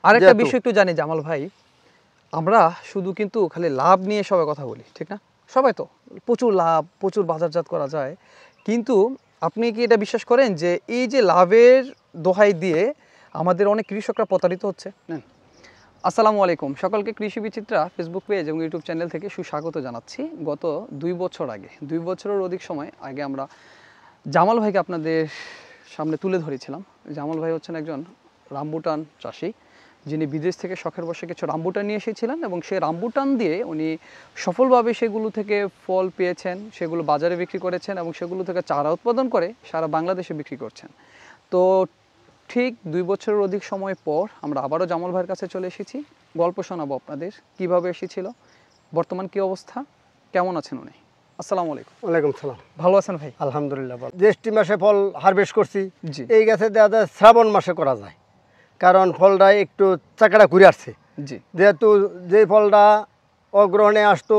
আরেকটা বিষয় একটু জানি জামাল ভাই, আমরা শুধু কিন্তু খালি লাভ নিয়ে সবাই কথা বলি, ঠিক না? সবাই তো প্রচুর লাভ, প্রচুর বাজারজাত করা যায়, কিন্তু আপনি কি এটা বিশ্বাস করেন যে এই যে লাভের দোহাই দিয়ে আমাদের অনেক কৃষকরা প্রতারিত হচ্ছে? আসসালামু আলাইকুম, সকলকে কৃষি বিচিত্রা ফেসবুক পেজ এবং ইউটিউব চ্যানেল থেকে সুস্বাগত জানাচ্ছি। গত 2 বছর আগে, 2 বছরের অধিক সময় আগে আমরা জামাল ভাইকে আপনাদের সামনে তুলে ধরেছিলাম। জামাল ভাই হচ্ছেন একজন রামবুটান চাষি, যিনি বিদেশ থেকে শখের বশে কিছু রামবুটান নিয়ে এসেছিলেন এবং সেই রামবুটান দিয়ে উনি সফলভাবে সেগুলো থেকে ফল পেয়েছেন, সেগুলো বাজারে বিক্রি করেছেন এবং সেগুলো থেকে চারা উৎপাদন করে সারা বাংলাদেশে বিক্রি করছেন। তো ঠিক 2 বছরের অধিক সময় পর আমরা আবারও জামাল ভাইয়ের কাছে চলে এসেছি। গল্প শোনাবো আপনাদের, কীভাবে এসেছিল, বর্তমান কী অবস্থা, কেমন আছেন উনি। আসসালামু আলাইকুম। ওয়ালাইকুম সালাম। ভালো আছেন ভাই? আলহামদুলিল্লাহ ভালো। জ্যৈষ্ঠ মাসে ফল হারভেস্ট করছি, জি। এই গাছে দেওয়া যায় শ্রাবণ মাসে করা যায়, কারণ ফলটা একটু চাকাটা ঘুরে আসছে। জি। যেহেতু যে ফলটা অগ্রহণে আসতো,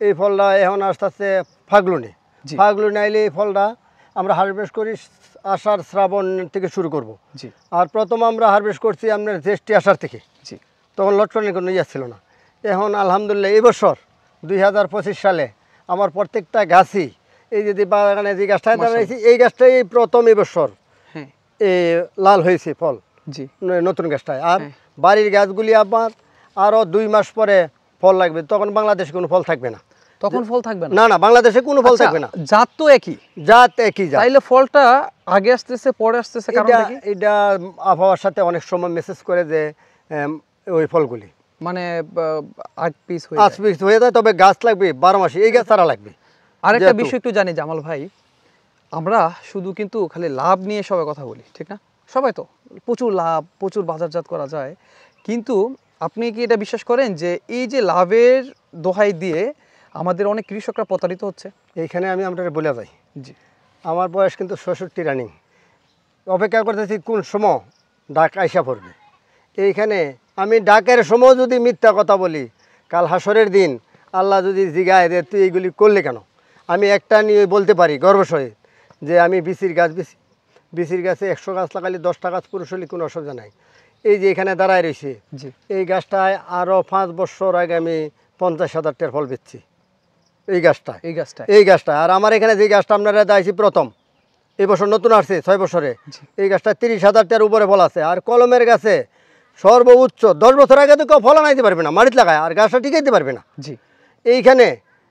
এই ফলটা এখন আস্তে আস্তে ফাল্গুনে আইলে এই ফলটা আমরা হারভেস্ট করি আষাঢ় শ্রাবণ থেকে শুরু করব। জি। আর প্রথম আমরা হারভেস্ট করছি আপনার জ্যৈষ্ঠ আষাঢ় থেকে। জি। তখন লটকনের কোনো ইয়ে ছিল না। এখন আলহামদুলিল্লাহ এই বছর 2025 সালে আমার প্রত্যেকটা গাছই, এই যদি বাগানে যে গাছটা দাঁড়াইছি, এই গাছটাই প্রথম এই বছর লাল হয়েছে ফল। জি। নতুন গাছটায়। আর বাড়ির গাছগুলি আবার আরও 2 মাস পরে ফল লাগবে, তখন বাংলাদেশে কোনো ফল থাকবে না। তখন ফল থাকবে না? না না, বাংলাদেশে কোনো ফল থাকবে না। জাত তো একই, জাত একই জাত। তাইলে ফলটা আগে আসতেছে পরে আসতেছে কারণ কি? এটা আবহাওয়ার সাথে অনেক সময় মেসেজ করে যে ওই ফলগুলি মানে 8 পিস হয়ে যায়, তবে গাছ লাগবে 12 মাসে, এই গাছ ছাড়া লাগবে। আরেকটা বিষয় একটু জানি জামাল ভাই, আমরা শুধু কিন্তু খালি লাভ নিয়ে সবাই কথা বলি, ঠিক না? সবাই তো প্রচুর লাভ, প্রচুর বাজারজাত করা যায়, কিন্তু আপনি কি এটা বিশ্বাস করেন যে এই যে লাভের দোহাই দিয়ে আমাদের অনেক কৃষকরা প্রতারিত হচ্ছে? এইখানে আমি আপনাকে বলে যাই, জি, আমার বয়স কিন্তু 66 রানিং। অপেক্ষা করতেছি কোন সময় ডাক আইসা পড়বে। এইখানে আমি ডাকের সময় যদি মিথ্যা কথা বলি, কাল হাসরের দিন আল্লাহ যদি জিগায় যে তুই এইগুলি করলে কেন, আমি একটা নিয়ে বলতে পারি গর্ব সহিত যে আমি বিচির গাছে 100 গাছ লাগালে 10টা গাছ পুরুষ হলে কোনো অসুবিধা নাই। এই যে এখানে দাঁড়ায় রয়েছে, এই গাছটায় আরও 5 বছর আগে আমি 50,000 টাকার ফল বেচছি। এই গাছটা আর আমার এখানে যে গাছটা আপনারা দাঁড়াইছি প্রথম, এই বছর নতুন আসছে 6 বছরে, এই গাছটা 30,000 টাকার উপরে ফল আছে। আর কলমের গাছে সর্বোচ্চ 10 বছর আগে তো কেউ ফল আনাইতে পারবে না, মাটিতে লাগায়, আর গাছটা টিকাইতে পারবে না। জি। এইখানে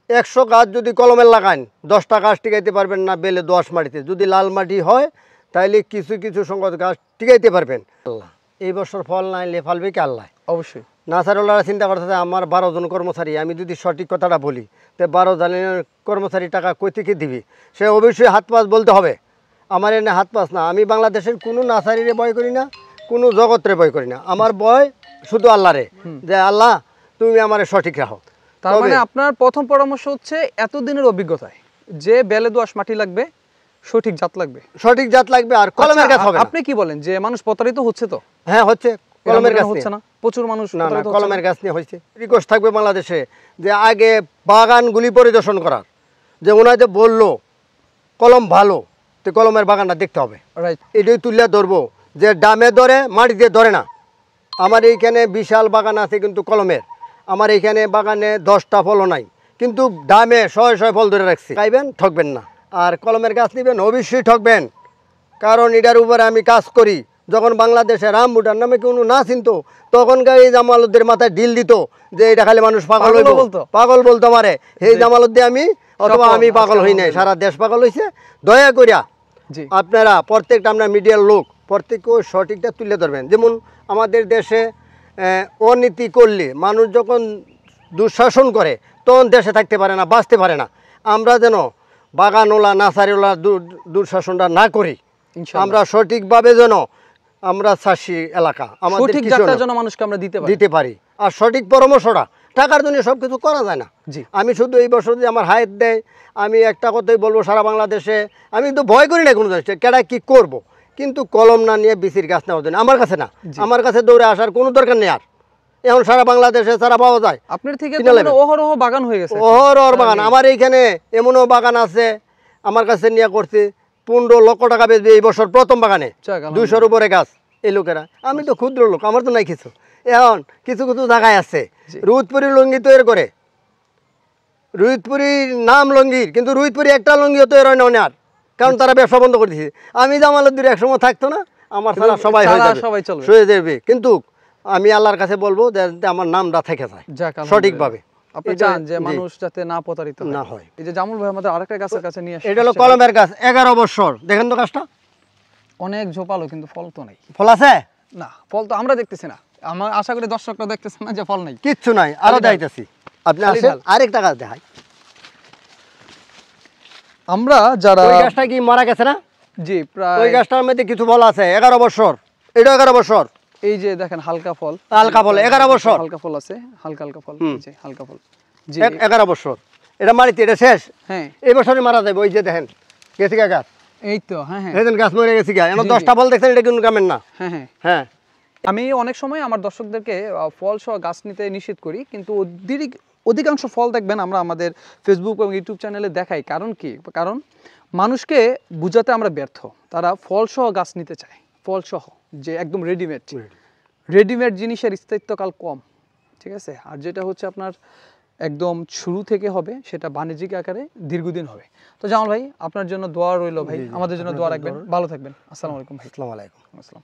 100 গাছ যদি কলমের লাগান, 10টা গাছ টিকাইতে পারবেন না বেলে 10 মাটিতে। যদি লাল মাটি হয় তাইলে কিছু কিছু সংখ্যক গাছ টিকাইতে পারবেন। আল্লাহ এই বছর ফল নাইলে ফলবে কি আল্লাহ? অবশ্যই। নাসারুল্লাহরা চিন্তা করতেছে আমার 12 জন কর্মচারী, আমি যদি সঠিক কথাটা বলি তো 12 জনের কর্মচারী টাকা কই থেকে দিবি, সে অবশ্যই হাত পাস বলতে হবে। আমার এনে হাত পাস না, আমি বাংলাদেশের কোনো নাসারিরে ভয় করি না, কোনো জগৎরে ভয় করি না। আমার ভয় শুধু আল্লাহরে, যে আল্লাহ তুমি আমার সঠিক রাখো। তার মানে আপনার প্রথম পরামর্শ হচ্ছে এতদিনের অভিজ্ঞতায় যে বেলে দোআঁশ মাটি লাগবে, সঠিক জাত লাগবে, আর কলমের গাছ হবে। আপনি কি বলেন যে মানুষ প্রতারিত হচ্ছে? তো হ্যাঁ হচ্ছে, কলমের গাছ হচ্ছে না, প্রচুর মানুষ কলমের গাছ নিয়ে হয়েছে। রিকোয়েস্ট থাকবে বাংলাদেশে যে আগে বাগানগুলি পরিদর্শন করার, যে ওনারা যে বললো কলম ভালো, তো কলমের বাগানটা দেখতে হবে। রাইট, এটাই তুলে ধরবো যে ডামে ধরে মাটি দিয়ে ধরে না। আমার এইখানে বিশাল বাগান আছে কিন্তু কলমের, আমার এইখানে বাগানে 10টা ফলও নাই, কিন্তু ডামে 100 ফল ধরে রাখছি। খাইবেন, ঠকবেন না। আর কলমের গাছ নেবেন, অবশ্যই ঠকবেন, কারণ এটার উপরে আমি কাজ করি। যখন বাংলাদেশে রামবুটান নামে কোনো না চিনতো, তখনকার এই জামালউদ্দের মাথায় ঢিল দিত যে এটা খালি মানুষ পাগল বলতো আমারে। এই জামালউদ্দিন আমি অথবা আমি পাগল হই নাই, সারা দেশ পাগল হয়েছে। দয়া করিয়া আপনারা প্রত্যেকটা আমরা মিডিয়ার লোক প্রত্যেকে সঠিকটা তুলে ধরবেন। যেমন আমাদের দেশে অনীতি করলে, মানুষ যখন দুঃশাসন করে তখন দেশে থাকতে পারে না, বাঁচতে পারে না। আমরা যেন বাগানওয়ালা নার্সারিওয়ালা দুঃশাসনটা না করি, আমরা সঠিকভাবে যেন আমরা চাষি এলাকা আমাদের মানুষকে আমরা দিতে পারি। আর সঠিক পরামর্শটা, টাকার জন্য সব কিছু করা যায় না। আমি শুধু এই বছর যে আমার হায়াত দেয়, আমি একটা কথাই বলবো, সারা বাংলাদেশে আমি তো ভয় করি না কোনো জিনিস, কেডা কি করব, কিন্তু কলম না নিয়ে বিচির গাছ নেওয়ার জন্য আমার কাছে না, আমার কাছে দৌড়ে আসার কোনো দরকার নেই। আর এখন সারা বাংলাদেশে সারা পাওয়া যায়। আপনার থেকে অহরহ বাগান হয়ে গেছে, অহরহ বাগান। আমার এইখানে এমনও বাগান আছে আমার কাছে নিয়ে করছে 15 লক্ষ টাকা বেচবে এই বছর প্রথম বাগানে, 200-র উপরে গাছ। এই লোকেরা, আমি তো ক্ষুদ্র লোক, আমার তো নাই কিছু, এখন কিছু কিছু জায়গায় আছে জি। রুদপুরি লুঙ্গি তৈরি করে, রুদপুরির নাম লুঙ্গির, কিন্তু রুদপুরি একটা লুঙ্গিও তৈরি হয় না ওনার, কারণ তারা ব্যবসা বন্ধ করে দিয়েছে। আমি জামালউদ্দিন একসময় থাকতো না, আমার কিন্তু ছাড়া সবাই হয়ে ছাড়া যাবে, সবাই চলবে। হয়ে যাবে। কিন্তু আমি আল্লাহর কাছে বলবো যে যাতে আমার নামটা থেকে যায় যাক, আলহামদুলিল্লাহ। সঠিকভাবে। আপনি এটা- চান যে জি। মানুষ যাতে না প্রতারিত না হয়। এই যে জামুল ভাই আমাদের আরেকটা গাছের কাছে নিয়ে এটা হলো আসছে। কলমের গাছ, 11 বছর। দেখেন তো গাছটা অনেক ঝোপালো কিন্তু ফল তো নেই। ফল আছে? না, ফল তো আমরা দেখতেছি না। আমার আশা করি দর্শকরা দেখতেছে না যে ফল নেই। কিচ্ছু নাই, আরো খালি ডাল। দেখাইতেছি। আপনি খালি আসেন, ডাল। আরেকটা গাছ দেখাই। আমরা যারা ওই গাছটা কি মারা গেছে না? জি ওই প্রায় গাছটার মধ্যে কিছু ফল আছে, 11 বছর। এটা 11 বছর, এই যে দেখেন হালকা ফল, হালকা ফল, 11 বছর। হালকা ফল আছে, হালকা হালকা ফল, এই যে হালকা ফল। জি 11 বছর। এটা মারিতে, এটা শেষ। হ্যাঁ, এই বছরই মারা যাবে। ওই যে দেখেন গেছি গা গাছ, এই তো হ্যাঁ হ্যাঁ এই দেখেন গাছ মরে গেছি গা। এখন জি, 10টা ফল দেখছেন, এটা কিন্তু কামেন না। হ্যাঁ হ্যাঁ। হ্যাঁ, আমি অনেক সময় আমার দর্শকদেরকে ফল সহ গাছ নিতে নিষেধ করি, কিন্তু অধিকাংশ ফল দেখবেন আমরা আমাদের ফেসবুক এবং ইউটিউব চ্যানেলে দেখাই। কারণ কি? কারণ মানুষকে বুঝাতে আমরা ব্যর্থ। তারা ফল সহ গাছ নিতে চায়, ফল সহ, যে একদম রেডিমেড জিনিসের স্থায়িত্বকাল কম, ঠিক আছে? আর যেটা হচ্ছে আপনার একদম শুরু থেকে হবে, সেটা বাণিজ্যিক আকারে দীর্ঘদিন হবে। তো জামাল ভাই, আপনার জন্য দোয়া রইল ভাই, আমাদের জন্য দোয়া রাখবেন, ভালো থাকবেন। আসসালামু আলাইকুম ভাই। আসসালামু আলাইকুম। আসসালাম।